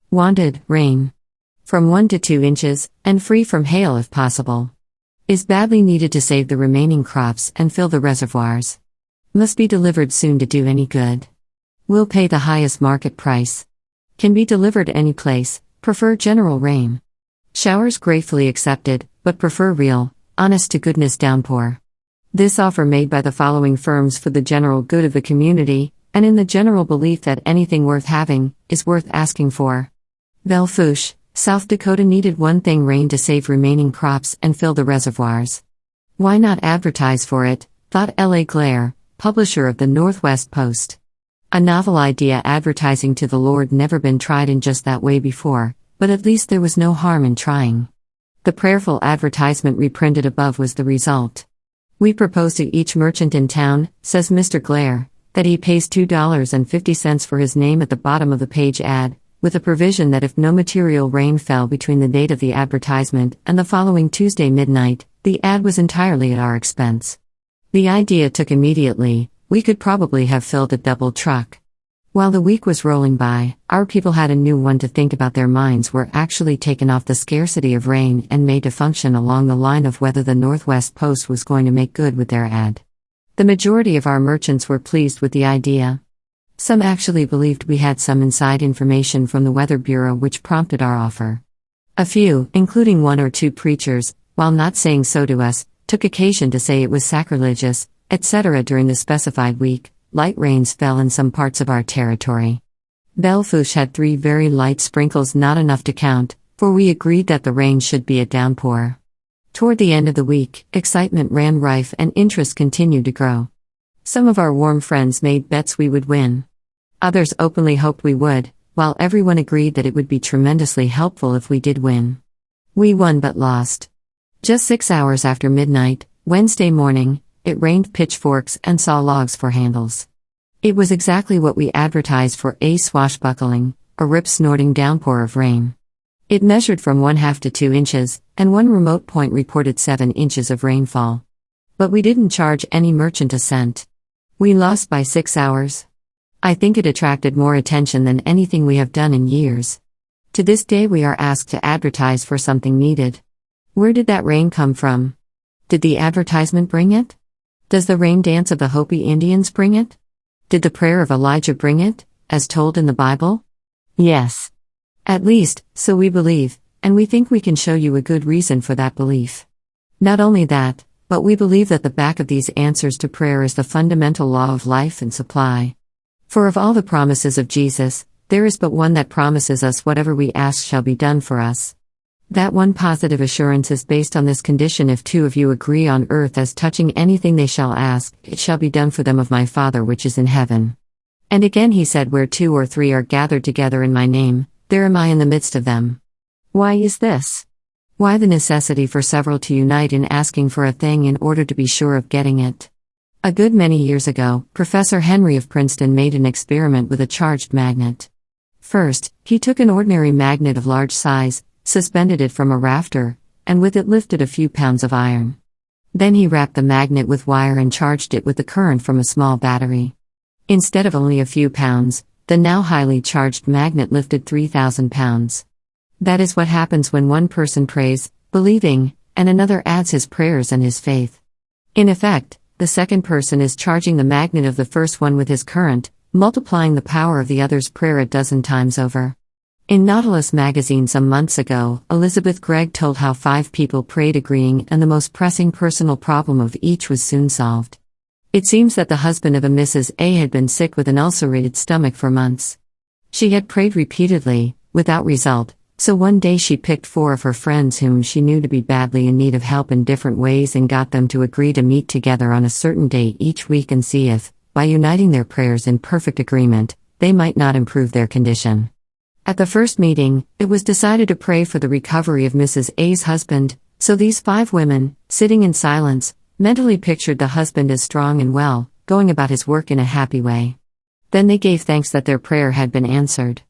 Wanted, rain. From 1 to 2 inches, and free from hail if possible. Is badly needed to save the remaining crops and fill the reservoirs. Must be delivered soon to do any good. Will pay the highest market price. Can be delivered any place, prefer general rain. Showers gratefully accepted, but prefer real, honest-to-goodness downpour. This offer made by the following firms for the general good of the community, and in the general belief that anything worth having, is worth asking for. Belle Fourche, South Dakota needed one thing: rain to save remaining crops and fill the reservoirs. Why not advertise for it, thought L.A. Glare, publisher of the Northwest Post. A novel idea, advertising to the Lord, never been tried in just that way before, but at least there was no harm in trying. The prayerful advertisement reprinted above was the result. We propose to each merchant in town, says Mr. Glare, that he pays $2.50 for his name at the bottom of the page ad, with a provision that if no material rain fell between the date of the advertisement and the following Tuesday midnight, the ad was entirely at our expense. The idea took immediately. We could probably have filled a double truck. While the week was rolling by, our people had a new one to think about. Their minds were actually taken off the scarcity of rain and made to function along the line of whether the Northwest Post was going to make good with their ad. The majority of our merchants were pleased with the idea. Some actually believed we had some inside information from the Weather Bureau which prompted our offer. A few, including 1 or 2 preachers, while not saying so to us, took occasion to say it was sacrilegious, etc. During the specified week. Light rains fell in some parts of our territory. Belle Fourche had 3 very light sprinkles, not enough to count, for we agreed that the rain should be a downpour. Toward the end of the week, excitement ran rife and interest continued to grow. Some of our warm friends made bets we would win. Others openly hoped we would, while everyone agreed that it would be tremendously helpful if we did win. We won but lost. Just 6 hours after midnight, Wednesday morning, it rained pitchforks and saw logs for handles. It was exactly what we advertised for: a swashbuckling, a rip-snorting downpour of rain. It measured from 1/2 to 2 inches, and one remote point reported 7 inches of rainfall. But we didn't charge any merchant a cent. We lost by 6 hours. I think it attracted more attention than anything we have done in years. To this day we are asked to advertise for something needed. Where did that rain come from? Did the advertisement bring it? Does the rain dance of the Hopi Indians bring it? Did the prayer of Elijah bring it, as told in the Bible? Yes. At least, so we believe, and we think we can show you a good reason for that belief. Not only that, but we believe that the back of these answers to prayer is the fundamental law of life and supply. For of all the promises of Jesus, there is but one that promises us whatever we ask shall be done for us. That one positive assurance is based on this condition: if 2 of you agree on earth as touching anything they shall ask, it shall be done for them of my Father which is in heaven. And again he said, where 2 or 3 are gathered together in my name, there am I in the midst of them. Why is this? Why the necessity for several to unite in asking for a thing in order to be sure of getting it? A good many years ago, Professor Henry of Princeton made an experiment with a charged magnet. First, he took an ordinary magnet of large size, suspended it from a rafter, and with it lifted a few pounds of iron. Then he wrapped the magnet with wire and charged it with the current from a small battery. Instead of only a few pounds, the now highly charged magnet lifted 3,000 pounds. That is what happens when one person prays, believing, and another adds his prayers and his faith. In effect, the second person is charging the magnet of the first one with his current, multiplying the power of the other's prayer a dozen times over. In Nautilus magazine some months ago, Elizabeth Gregg told how 5 people prayed agreeing, and the most pressing personal problem of each was soon solved. It seems that the husband of a Mrs. A had been sick with an ulcerated stomach for months. She had prayed repeatedly, without result, so one day she picked 4 of her friends whom she knew to be badly in need of help in different ways and got them to agree to meet together on a certain day each week and see if, by uniting their prayers in perfect agreement, they might not improve their condition. At the first meeting, it was decided to pray for the recovery of Mrs. A's husband, so these 5 women, sitting in silence, mentally pictured the husband as strong and well, going about his work in a happy way. Then they gave thanks that their prayer had been answered.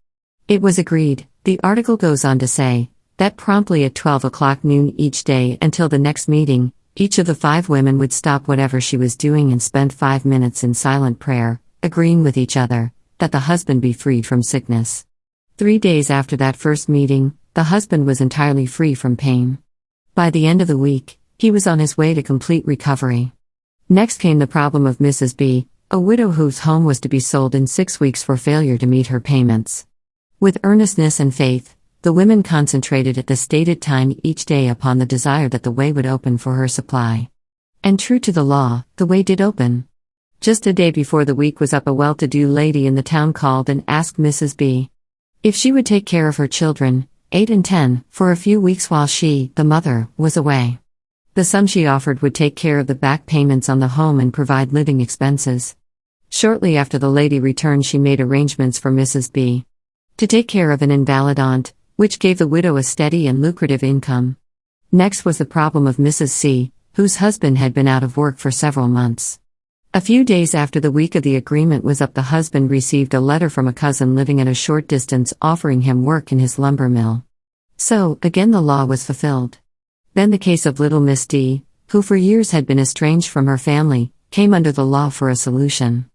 It was agreed, the article goes on to say, that promptly at 12 o'clock noon each day until the next meeting, each of the 5 women would stop whatever she was doing and spend 5 minutes in silent prayer, agreeing with each other, that the husband be freed from sickness. 3 days after that first meeting, the husband was entirely free from pain. By the end of the week, he was on his way to complete recovery. Next came the problem of Mrs. B, a widow whose home was to be sold in 6 weeks for failure to meet her payments. With earnestness and faith, the women concentrated at the stated time each day upon the desire that the way would open for her supply. And true to the law, the way did open. Just a day before the week was up, a well-to-do lady in the town called and asked Mrs. B if she would take care of her children, 8 and 10, for a few weeks while she, the mother, was away. The sum she offered would take care of the back payments on the home and provide living expenses. Shortly after the lady returned, she made arrangements for Mrs. B to take care of an invalid aunt, which gave the widow a steady and lucrative income. Next was the problem of Mrs. C, whose husband had been out of work for several months. A few days after the week of the agreement was up, the husband received a letter from a cousin living at a short distance offering him work in his lumber mill. So, again the law was fulfilled. Then the case of little Miss D, who for years had been estranged from her family, came under the law for a solution.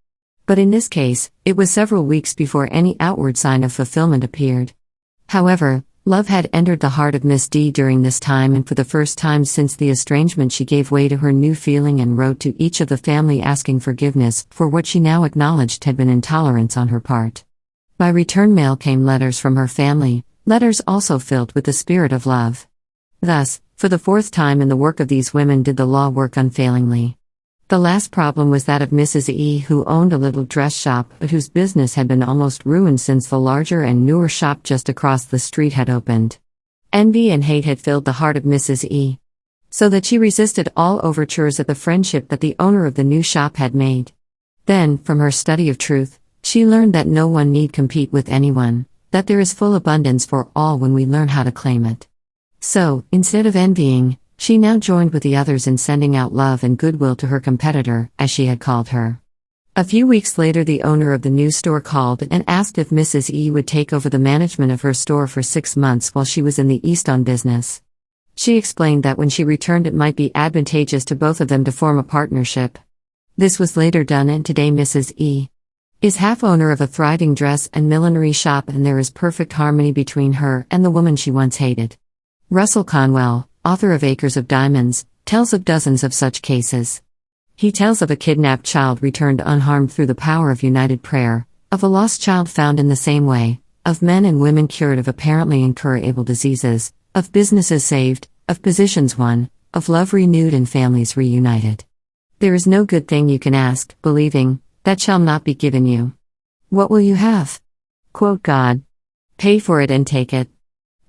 But in this case, it was several weeks before any outward sign of fulfillment appeared. However, love had entered the heart of Miss D during this time, and for the first time since the estrangement she gave way to her new feeling and wrote to each of the family asking forgiveness for what she now acknowledged had been intolerance on her part. By return mail came letters from her family, letters also filled with the spirit of love. Thus, for the 4th time in the work of these women did the law work unfailingly. The last problem was that of Mrs. E, who owned a little dress shop but whose business had been almost ruined since the larger and newer shop just across the street had opened. Envy and hate had filled the heart of Mrs. E, so that she resisted all overtures at the friendship that the owner of the new shop had made. Then, from her study of truth, she learned that no one need compete with anyone, that there is full abundance for all when we learn how to claim it. So, instead of envying, she now joined with the others in sending out love and goodwill to her competitor, as she had called her. A few weeks later, the owner of the new store called and asked if Mrs. E would take over the management of her store for 6 months while she was in the East on business. She explained that when she returned it might be advantageous to both of them to form a partnership. This was later done, and today Mrs. E is half owner of a thriving dress and millinery shop, and there is perfect harmony between her and the woman she once hated. Russell Conwell, author of Acres of Diamonds, tells of dozens of such cases. He tells of a kidnapped child returned unharmed through the power of united prayer, of a lost child found in the same way, of men and women cured of apparently incurable diseases, of businesses saved, of positions won, of love renewed and families reunited. There is no good thing you can ask, believing, that shall not be given you. What will you have? Quote God. Pay for it and take it.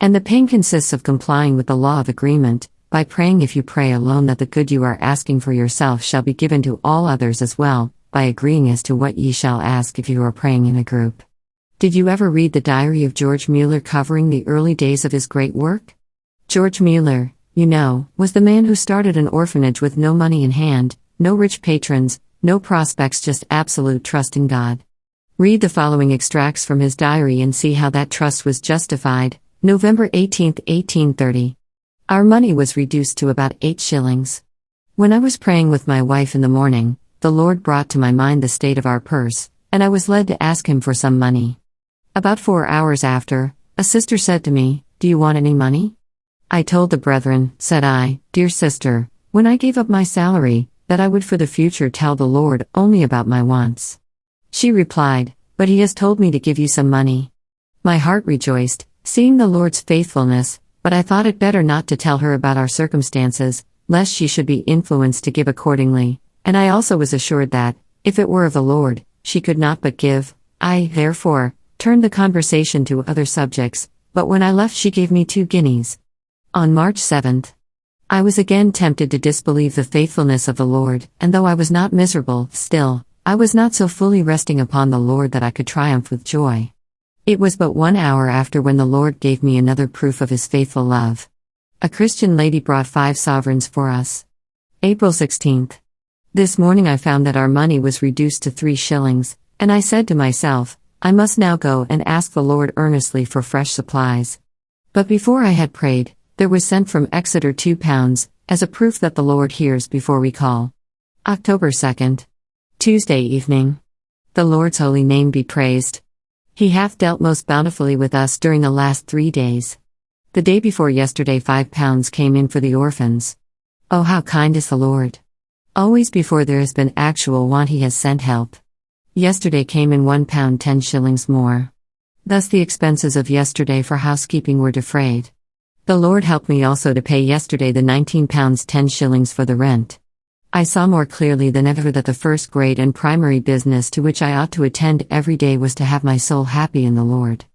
And the pain consists of complying with the law of agreement, by praying if you pray alone that the good you are asking for yourself shall be given to all others as well, by agreeing as to what ye shall ask if you are praying in a group. Did you ever read the diary of George Mueller covering the early days of his great work? George Mueller, you know, was the man who started an orphanage with no money in hand, no rich patrons, no prospects, just absolute trust in God. Read the following extracts from his diary and see how that trust was justified. November 18, 1830. Our money was reduced to about 8 shillings. When I was praying with my wife in the morning, the Lord brought to my mind the state of our purse, and I was led to ask him for some money. About 4 hours after, a sister said to me, "Do you want any money?" I told the brethren, said I, "Dear sister, when I gave up my salary, that I would for the future tell the Lord only about my wants." She replied, "But he has told me to give you some money." My heart rejoiced, seeing the Lord's faithfulness, but I thought it better not to tell her about our circumstances, lest she should be influenced to give accordingly, and I also was assured that, if it were of the Lord, she could not but give. I, therefore, turned the conversation to other subjects, but when I left she gave me 2 guineas. On March 7th, I was again tempted to disbelieve the faithfulness of the Lord, and though I was not miserable, still, I was not so fully resting upon the Lord that I could triumph with joy. It was but 1 hour after when the Lord gave me another proof of his faithful love. A Christian lady brought 5 sovereigns for us. April 16th. This morning I found that our money was reduced to 3 shillings, and I said to myself, I must now go and ask the Lord earnestly for fresh supplies. But before I had prayed, there was sent from Exeter £2, as a proof that the Lord hears before we call. October 2nd. Tuesday evening. The Lord's holy name be praised. He hath dealt most bountifully with us during the last 3 days. The day before yesterday £5 came in for the orphans. Oh, how kind is the Lord! Always before there has been actual want He has sent help. Yesterday came in £1 10 shillings more. Thus the expenses of yesterday for housekeeping were defrayed. The Lord helped me also to pay yesterday the £19 10 shillings for the rent. I saw more clearly than ever that the first great and primary business to which I ought to attend every day was to have my soul happy in the Lord.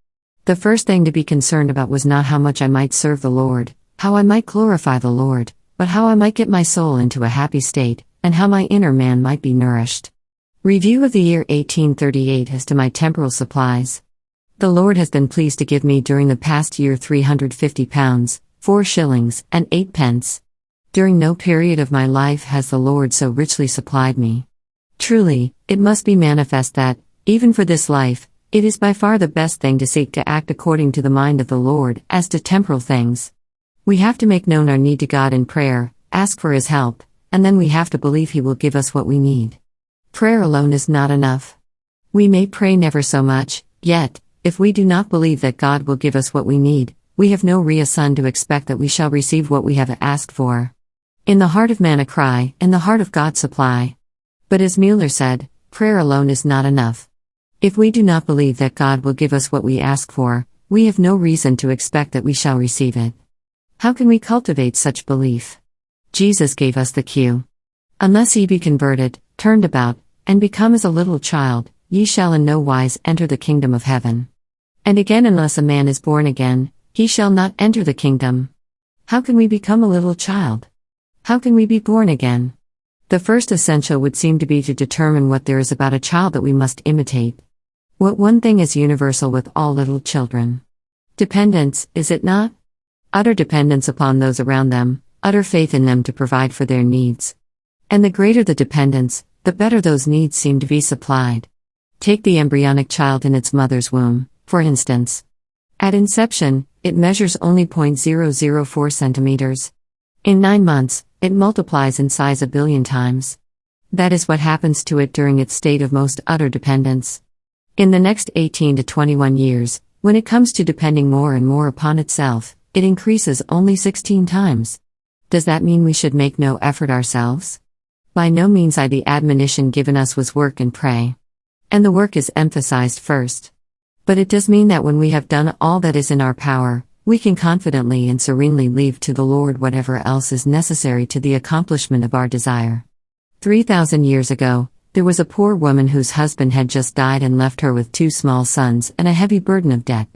The first thing to be concerned about was not how much I might serve the Lord, how I might glorify the Lord, but how I might get my soul into a happy state, and how my inner man might be nourished. Review of the year 1838 as to my temporal supplies. The Lord has been pleased to give me during the past year £350, 4 shillings, and 8 pence. During no period of my life has the Lord so richly supplied me. Truly, it must be manifest that, even for this life, it is by far the best thing to seek to act according to the mind of the Lord as to temporal things. We have to make known our need to God in prayer, ask for His help, and then we have to believe He will give us what we need. Prayer alone is not enough. We may pray never so much, yet, if we do not believe that God will give us what we need, we have no reason to expect that we shall receive what we have asked for. In the heart of man a cry, in the heart of God supply. But as Mueller said, prayer alone is not enough. If we do not believe that God will give us what we ask for, we have no reason to expect that we shall receive it. How can we cultivate such belief? Jesus gave us the cue. Unless ye be converted, turned about, and become as a little child, ye shall in no wise enter the kingdom of heaven. And again, unless a man is born again, he shall not enter the kingdom. How can we become a little child? How can we be born again? The first essential would seem to be to determine what there is about a child that we must imitate. What one thing is universal with all little children? Dependence, is it not? Utter dependence upon those around them, utter faith in them to provide for their needs. And the greater the dependence, the better those needs seem to be supplied. Take the embryonic child in its mother's womb, for instance. At inception, it measures only 0.004 centimeters. In 9 months, it multiplies in size 1 billion times. That is what happens to it during its state of most utter dependence. In the next 18 to 21 years, when it comes to depending more and more upon itself, it increases only 16 times. Does that mean we should make no effort ourselves? By no means. The admonition given us was work and pray. And the work is emphasized first. But it does mean that when we have done all that is in our power, we can confidently and serenely leave to the Lord whatever else is necessary to the accomplishment of our desire. 3,000 years ago, there was a poor woman whose husband had just died and left her with 2 small sons and a heavy burden of debt.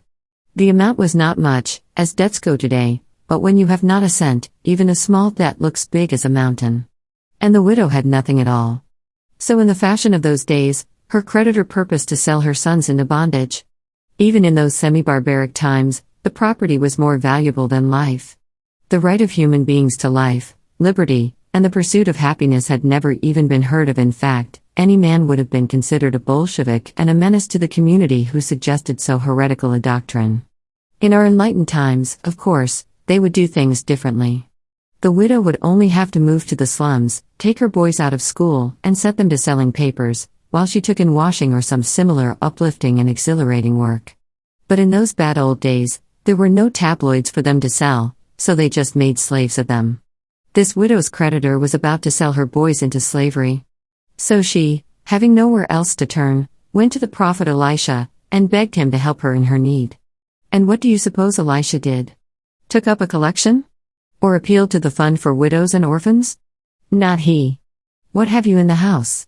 The amount was not much, as debts go today, but when you have not a cent, even a small debt looks big as a mountain. And the widow had nothing at all. So in the fashion of those days, her creditor purposed to sell her sons into bondage. Even in those semi-barbaric times, the property was more valuable than life. The right of human beings to life, liberty, and the pursuit of happiness had never even been heard of. In fact, any man would have been considered a Bolshevik and a menace to the community who suggested so heretical a doctrine. In our enlightened times, of course, they would do things differently. The widow would only have to move to the slums, take her boys out of school, and set them to selling papers, while she took in washing or some similar uplifting and exhilarating work. But in those bad old days, there were no tabloids for them to sell, so they just made slaves of them. This widow's creditor was about to sell her boys into slavery. So she, having nowhere else to turn, went to the prophet Elisha, and begged him to help her in her need. And what do you suppose Elisha did? Took up a collection? Or appealed to the fund for widows and orphans? Not he. What have you in the house?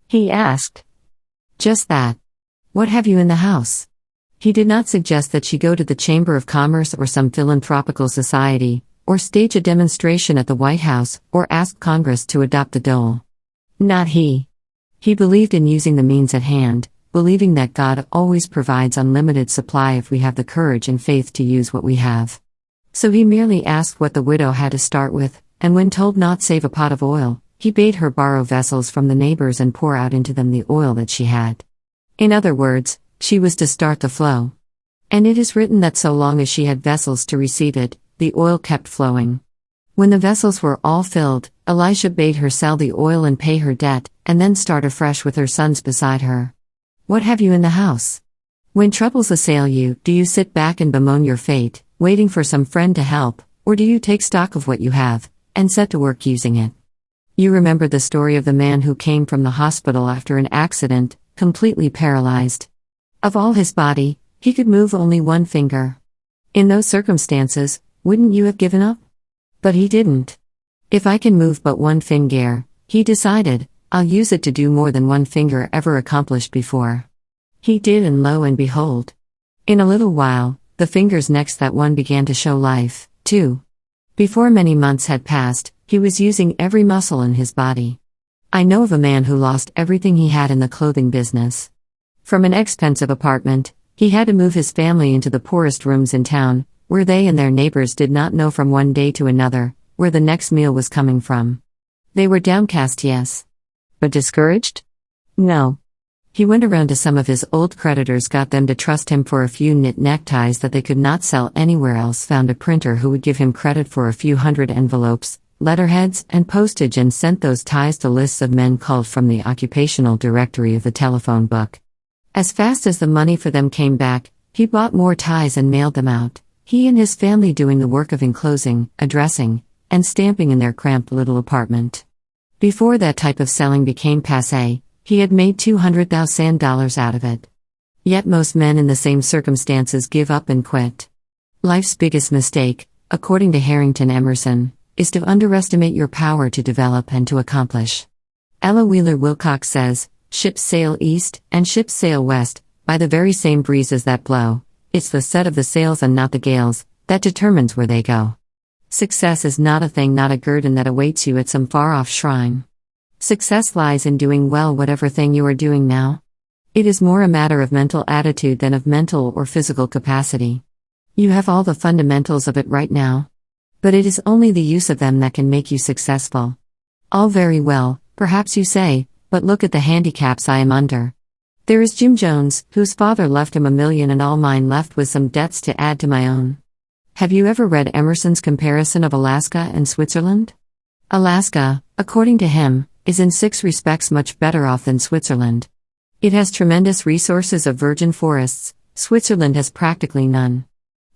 He asked. Just that. What have you in the house? He did not suggest that she go to the Chamber of Commerce or some philanthropical society, or stage a demonstration at the White House, or ask Congress to adopt the dole. Not he. He believed in using the means at hand, believing that God always provides unlimited supply if we have the courage and faith to use what we have. So he merely asked what the widow had to start with, and when told not save a pot of oil, he bade her borrow vessels from the neighbors and pour out into them the oil that she had. In other words, she was to start the flow. And it is written that so long as she had vessels to receive it, the oil kept flowing. When the vessels were all filled, Elisha bade her sell the oil and pay her debt, and then start afresh with her sons beside her. What have you in the house? When troubles assail you, do you sit back and bemoan your fate, waiting for some friend to help, or do you take stock of what you have, and set to work using it? You remember the story of the man who came from the hospital after an accident, completely paralyzed. Of all his body, he could move only one finger. In those circumstances, wouldn't you have given up? But he didn't. If I can move but one finger, he decided, I'll use it to do more than one finger ever accomplished before. He did, and lo and behold. In a little while, the fingers next that one began to show life, too. Before many months had passed, he was using every muscle in his body. I know of a man who lost everything he had in the clothing business. From an expensive apartment, he had to move his family into the poorest rooms in town, where they and their neighbors did not know from one day to another, where the next meal was coming from. They were downcast, yes. But discouraged? No. He went around to some of his old creditors, got them to trust him for a few knit neckties that they could not sell anywhere else, found a printer who would give him credit for a few hundred envelopes, letterheads, and postage, and sent those ties to lists of men called from the occupational directory of the telephone book. As fast as the money for them came back, he bought more ties and mailed them out, he and his family doing the work of enclosing, addressing, and stamping in their cramped little apartment. Before that type of selling became passé, he had made $200,000 out of it. Yet most men in the same circumstances give up and quit. Life's biggest mistake, according to Harrington Emerson, is to underestimate your power to develop and to accomplish. Ella Wheeler Wilcox says, ships sail east, and ships sail west, by the very same breezes that blow. It's the set of the sails and not the gales, that determines where they go. Success is not a thing, not a guerdon that awaits you at some far-off shrine. Success lies in doing well whatever thing you are doing now. It is more a matter of mental attitude than of mental or physical capacity. You have all the fundamentals of it right now. But it is only the use of them that can make you successful. All very well, perhaps you say, but look at the handicaps I am under. There is Jim Jones, whose father left him $1 million and all mine left with some debts to add to my own. Have you ever read Emerson's comparison of Alaska and Switzerland? Alaska, according to him, is in 6 respects much better off than Switzerland. It has tremendous resources of virgin forests, Switzerland has practically none.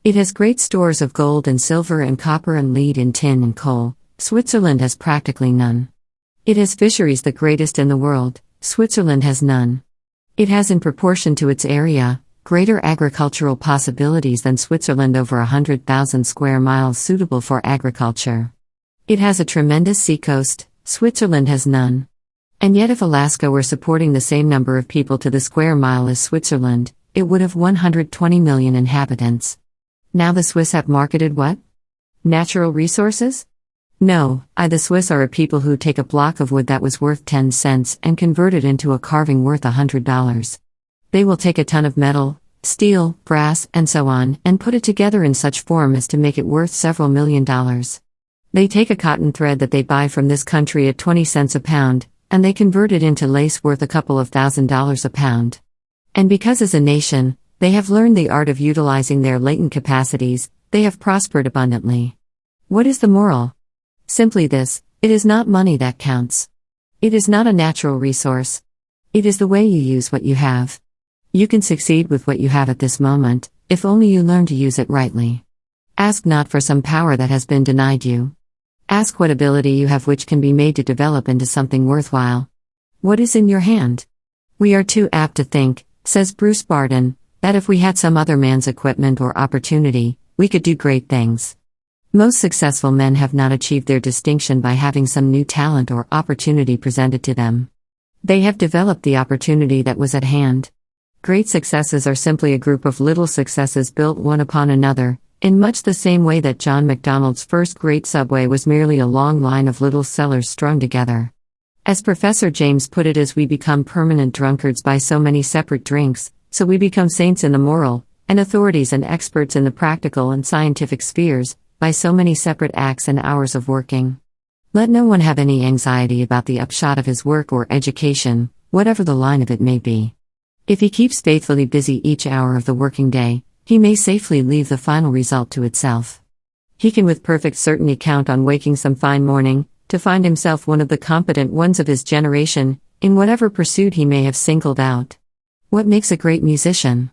It has great stores of gold and silver and copper and lead and tin and coal, Switzerland has practically none. It has fisheries the greatest in the world, Switzerland has none. It has, in proportion to its area, greater agricultural possibilities than Switzerland, over 100,000 square miles suitable for agriculture. It has a tremendous seacoast, Switzerland has none. And yet if Alaska were supporting the same number of people to the square mile as Switzerland, it would have 120 million inhabitants. Now the Swiss have marketed what? Natural resources? No, the Swiss are a people who take a block of wood that was worth 10 cents and convert it into a carving worth $100. They will take a ton of metal, steel, brass, and so on, and put it together in such form as to make it worth several $1 million. They take a cotton thread that they buy from this country at 20 cents a pound, and they convert it into lace worth a couple of $1,000s a pound. And because as a nation, they have learned the art of utilizing their latent capacities, they have prospered abundantly. What is the moral? Simply this: it is not money that counts. It is not a natural resource. It is the way you use what you have. You can succeed with what you have at this moment, if only you learn to use it rightly. Ask not for some power that has been denied you. Ask what ability you have which can be made to develop into something worthwhile. What is in your hand? We are too apt to think, says Bruce Barden, that if we had some other man's equipment or opportunity, we could do great things. Most successful men have not achieved their distinction by having some new talent or opportunity presented to them. They have developed the opportunity that was at hand. Great successes are simply a group of little successes built one upon another, in much the same way that John McDonald's first great subway was merely a long line of little cellars strung together. As Professor James put it, as we become permanent drunkards by so many separate drinks, so we become saints in the moral, and authorities and experts in the practical and scientific spheres, by so many separate acts and hours of working. Let no one have any anxiety about the upshot of his work or education, whatever the line of it may be. If he keeps faithfully busy each hour of the working day, he may safely leave the final result to itself. He can with perfect certainty count on waking some fine morning, to find himself one of the competent ones of his generation, in whatever pursuit he may have singled out. What makes a great musician?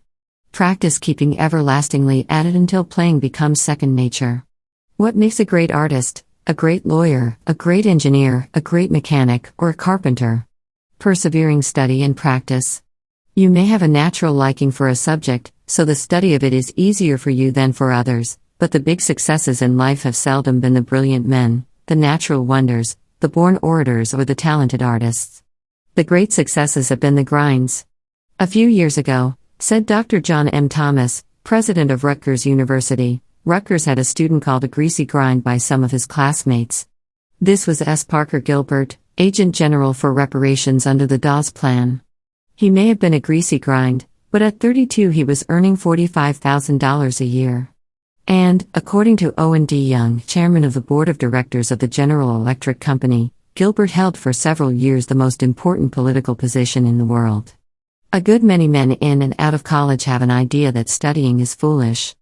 Practice keeping everlastingly at it until playing becomes second nature. What makes a great artist, a great lawyer, a great engineer, a great mechanic, or a carpenter? Persevering study and practice. You may have a natural liking for a subject, so the study of it is easier for you than for others, but the big successes in life have seldom been the brilliant men, the natural wonders, the born orators, or the talented artists. The great successes have been the grinds. A few years ago, said Dr. John M. Thomas, president of Rutgers University, Rutgers had a student called a greasy grind by some of his classmates. This was S. Parker Gilbert, Agent General for Reparations under the Dawes Plan. He may have been a greasy grind, but at 32 he was earning $45,000 a year. And, according to Owen D. Young, chairman of the board of directors of the General Electric Company, Gilbert held for several years the most important political position in the world. A good many men in and out of college have an idea that studying is foolish.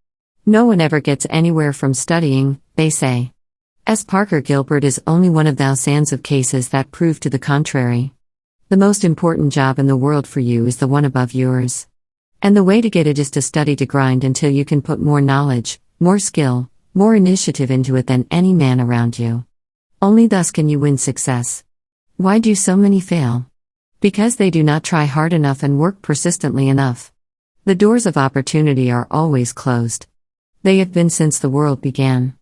No one ever gets anywhere from studying, they say. S. Parker Gilbert is only one of thousands of cases that prove to the contrary. The most important job in the world for you is the one above yours. And the way to get it is to study to grind until you can put more knowledge, more skill, more initiative into it than any man around you. Only thus can you win success. Why do so many fail? Because they do not try hard enough and work persistently enough. The doors of opportunity are always closed. They have been since the world began.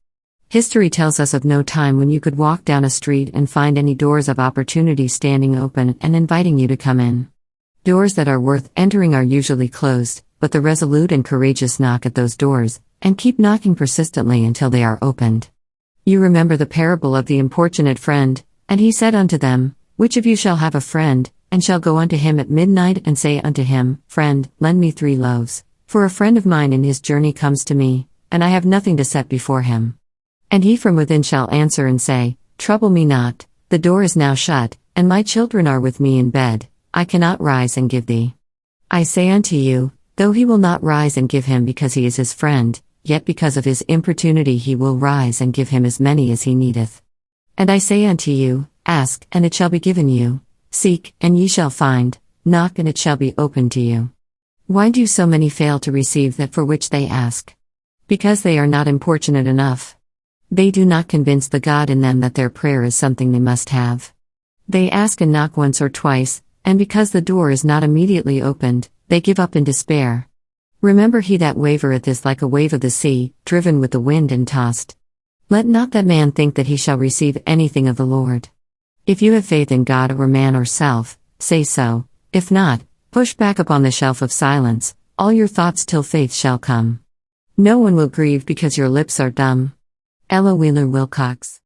History tells us of no time when you could walk down a street and find any doors of opportunity standing open and inviting you to come in. Doors that are worth entering are usually closed, but the resolute and courageous knock at those doors, and keep knocking persistently until they are opened. You remember the parable of the importunate friend, and he said unto them, Which of you shall have a friend, and shall go unto him at midnight, and say unto him, Friend, lend me 3 loaves, for a friend of mine in his journey comes to me, and I have nothing to set before him. And he from within shall answer and say, Trouble me not, the door is now shut, and my children are with me in bed, I cannot rise and give thee. I say unto you, though he will not rise and give him because he is his friend, yet because of his importunity he will rise and give him as many as he needeth. And I say unto you, Ask, and it shall be given you. Seek, and ye shall find. Knock, and it shall be opened to you. Why do so many fail to receive that for which they ask? Because they are not importunate enough. They do not convince the God in them that their prayer is something they must have. They ask and knock once or twice, and because the door is not immediately opened, they give up in despair. Remember, he that wavereth is like a wave of the sea, driven with the wind and tossed. Let not that man think that he shall receive anything of the Lord. If you have faith in God or man or self, say so. If not, push back upon the shelf of silence, all your thoughts till faith shall come. No one will grieve because your lips are dumb. Ella Wheeler Wilcox.